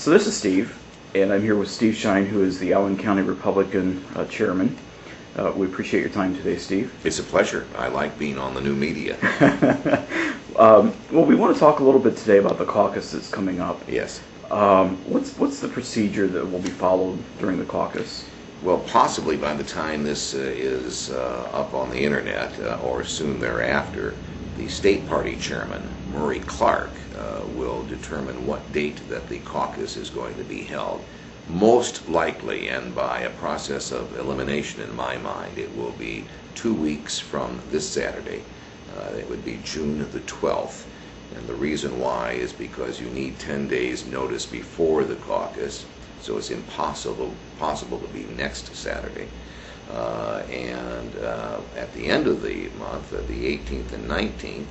So this is Steve, and I'm here with Steve Shine, who is the Allen County Republican chairman. We appreciate your time today, Steve. It's a pleasure. I like being on the new media. Well, we want to talk a little bit today about the caucus that's coming up. Yes. What's the procedure that will be followed during the caucus? Well, possibly by the time this is up on the internet or soon thereafter, the state party chairman, Murray Clark, will determine what date that the caucus is going to be held. Most likely, and by a process of elimination in my mind, it will be 2 weeks from this Saturday. It would be June the 12th. And the reason why is because you need 10 days notice before the caucus, so it's impossible to be next Saturday. And at the end of the month, the 18th and 19th,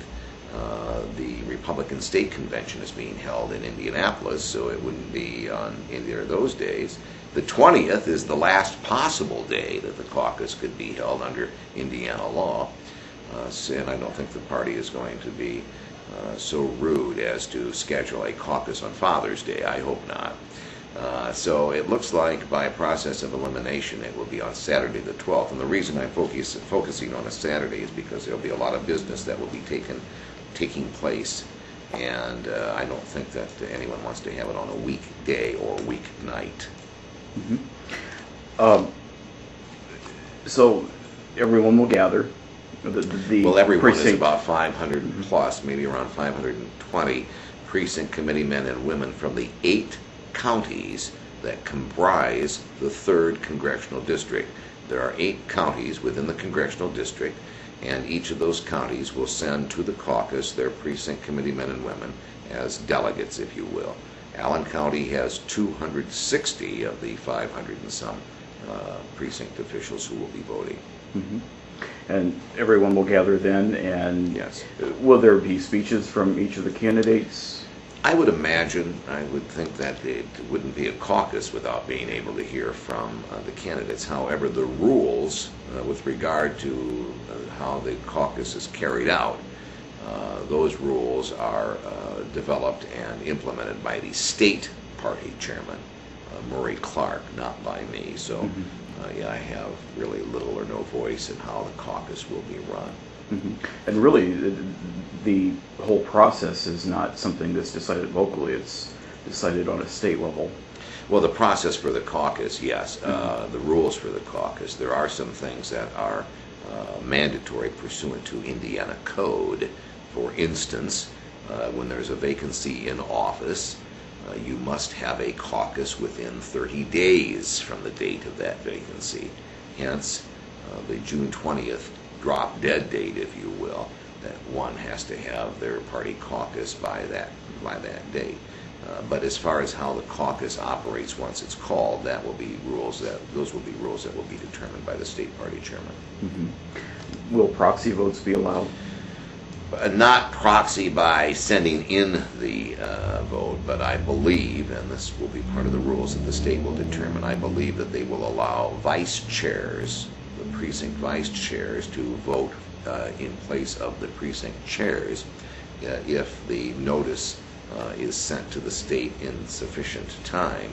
the Republican State Convention is being held in Indianapolis, so it wouldn't be on either of those days. The 20th is the last possible day that the caucus could be held under Indiana law, and I don't think the party is going to be so rude as to schedule a caucus on Father's Day. I hope not. So it looks like by a process of elimination it will be on Saturday the 12th, and the reason I'm focusing on a Saturday is because there will be a lot of business that will be taking place, and I don't think that anyone wants to have it on a weekday or weeknight. Mm-hmm. So everyone will gather. Well, everyone precinct. is about 500 plus, maybe around 520 precinct committee men and women from the 8 counties that comprise the 3rd congressional district. There are 8 counties within the congressional district, and each of those counties will send to the caucus their precinct committee men and women as delegates, if you will. Allen County has 260 of the 500 and some precinct officials who will be voting. Mm-hmm. And everyone will gather then, and yes. Will there be speeches from each of the candidates? I would imagine, I would think that it wouldn't be a caucus without being able to hear from the candidates. However, the rules with regard to how the caucus is carried out, those rules are developed and implemented by the state party chairman, Murray Clark, not by me. So yeah, I have really little or no voice in how the caucus will be run. Mm-hmm. And really, the whole process is not something that's decided locally. It's decided on a state level. Well, the process for the caucus, yes. The rules for the caucus, there are some things that are mandatory pursuant to Indiana code. For instance, when there's a vacancy in office, you must have a caucus within 30 days from the date of that vacancy. Hence, the June 20th drop dead date, if you will, that one has to have their party caucus by that date. But as far as how the caucus operates once it's called, those will be rules that will be determined by the state party chairman. Mm-hmm. Will proxy votes be allowed? Not proxy by sending in the vote, but I believe, and this will be part of the rules that the state will determine, I believe that they will allow vice chairs, the precinct vice chairs, to vote in place of the precinct chairs if the notice is sent to the state in sufficient time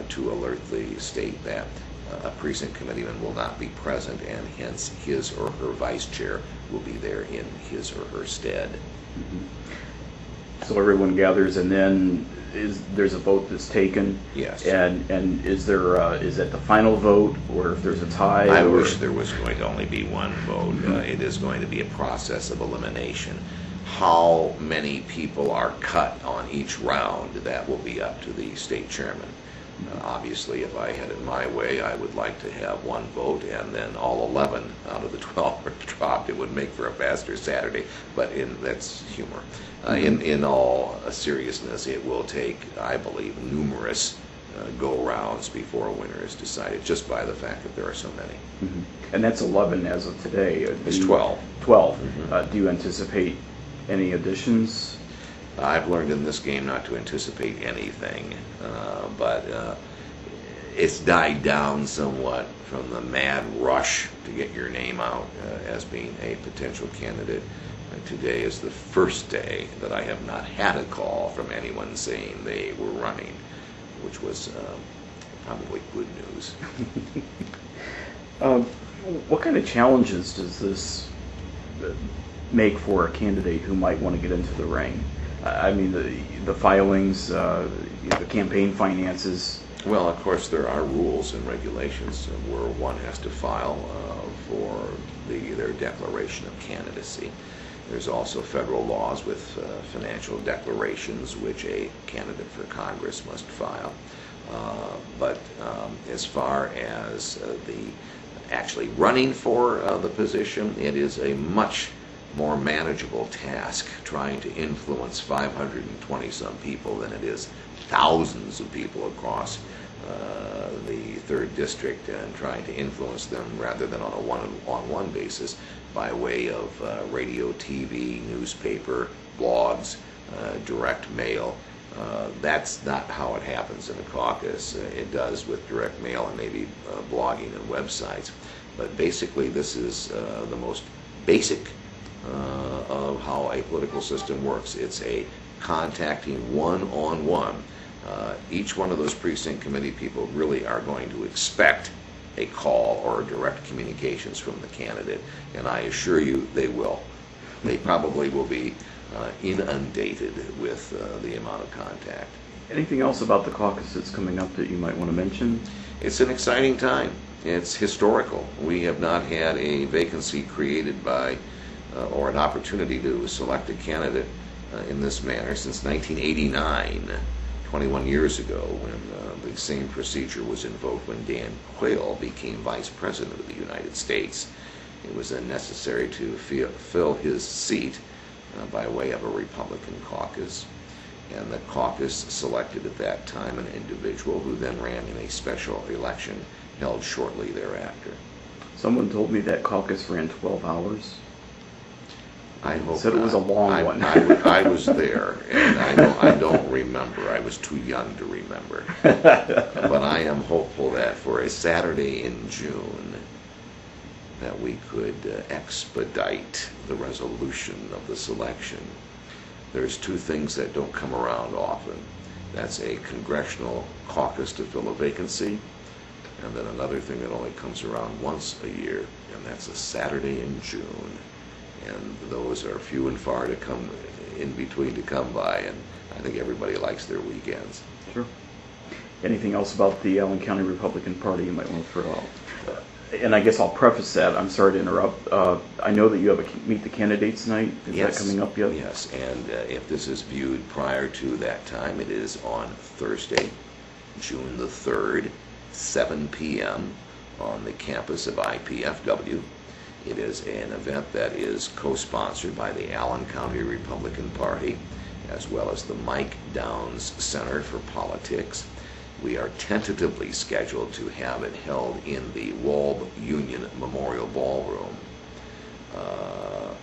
to alert the state that a precinct committeeman will not be present, and hence his or her vice chair will be there in his or her stead. Mm-hmm. So everyone gathers, and then there's a vote that's taken. Yes. And is that the final vote, or if there's a tie? I wish there was going to only be one vote. It is going to be a process of elimination. How many people are cut on each round, that will be up to the state chairman. Obviously, if I had it my way, I would like to have one vote and then all 11 out of the 12 are dropped. It would make for a faster Saturday, but that's humor. In all seriousness, it will take, I believe, numerous go-rounds before a winner is decided, just by the fact that there are so many. Mm-hmm. And that's 11 as of today. It's 12. 12. Mm-hmm. Do you anticipate any additions? I've learned in this game not to anticipate anything, but it's died down somewhat from the mad rush to get your name out as being a potential candidate. Today is the first day that I have not had a call from anyone saying they were running. which was probably good news. What kind of challenges does this make for a candidate who might want to get into the ring? I mean, the filings, the campaign finances. Well, of course, there are rules and regulations where one has to file for their declaration of candidacy. There's also federal laws with financial declarations which a candidate for Congress must file. But as far as the actually running for the position, it is a much more manageable task trying to influence 520-some people than it is thousands of people across the 3rd District, and trying to influence them rather than on a one-on-one basis by way of radio, TV, newspaper, blogs, direct mail. That's not how it happens in a caucus. It does with direct mail and maybe blogging and websites. But basically, this is the most basic of how a political system works. It's a contacting one-on-one. Each one of those precinct committee people really are going to expect a call or direct communications from the candidate, and I assure you they will. They probably will be inundated with the amount of contact. Anything else about the caucus that's coming up that you might want to mention? It's an exciting time. It's historical. We have not had a vacancy created by or an opportunity to select a candidate in this manner since 1989, 21 years ago, when the same procedure was invoked when Dan Quayle became Vice President of the United States. It was then necessary to fill his seat by way of a Republican caucus. And the caucus selected at that time an individual who then ran in a special election held shortly thereafter. Someone told me that caucus ran 12 hours. I hope said it was a long one. I was there, and I don't remember. I was too young to remember. But I am hopeful that for a Saturday in June, that we could expedite the resolution of the selection. There's two things that don't come around often. That's a congressional caucus to fill a vacancy, and then another thing that only comes around once a year, and that's a Saturday in June. And those are few and far to come in between to come by, and I think everybody likes their weekends. Sure. Anything else about the Allen County Republican Party you might want to throw out? And I guess I'll preface that. I'm sorry to interrupt. I know that you have a Meet the Candidates night. Is Yes. that coming up yet? Yes, and if this is viewed prior to that time, it is on Thursday, June the 3rd, 7 p.m. on the campus of IPFW. It is an event that is co-sponsored by the Allen County Republican Party, as well as the Mike Downs Center for Politics. We are tentatively scheduled to have it held in the Walb Union Memorial Ballroom,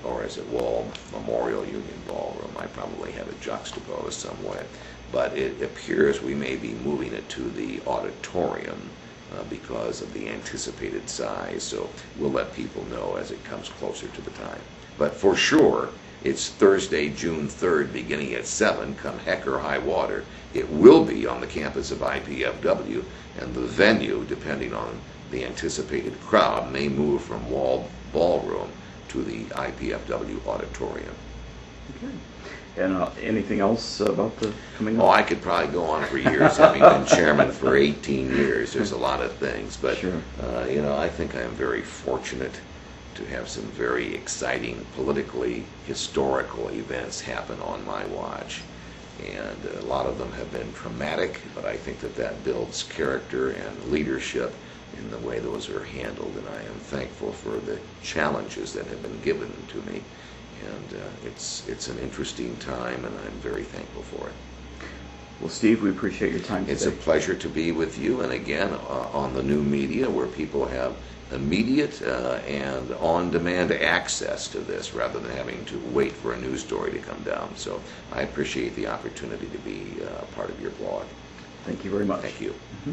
or is it Walb Memorial Union Ballroom? I probably have it juxtaposed somewhere, but it appears we may be moving it to the auditorium because of the anticipated size, so we'll let people know as it comes closer to the time. But for sure, it's Thursday, June 3rd, beginning at 7, come heck or high water. It will be on the campus of IPFW, and the venue, depending on the anticipated crowd, may move from Walb Ballroom to the IPFW auditorium. Okay. And anything else about the coming up? Oh, I could probably go on for years, having been chairman for 18 years. There's a lot of things, but Sure. I think I am very fortunate to have some very exciting, politically historical events happen on my watch. And a lot of them have been traumatic, but I think that builds character and leadership in the way those are handled, and I am thankful for the challenges that have been given to me. And it's an interesting time, and I'm very thankful for it. Well, Steve, we appreciate your time today. It's a pleasure to be with you, and again, on the new media where people have immediate and on-demand access to this rather than having to wait for a news story to come down. So I appreciate the opportunity to be part of your blog. Thank you very much. Thank you. Mm-hmm.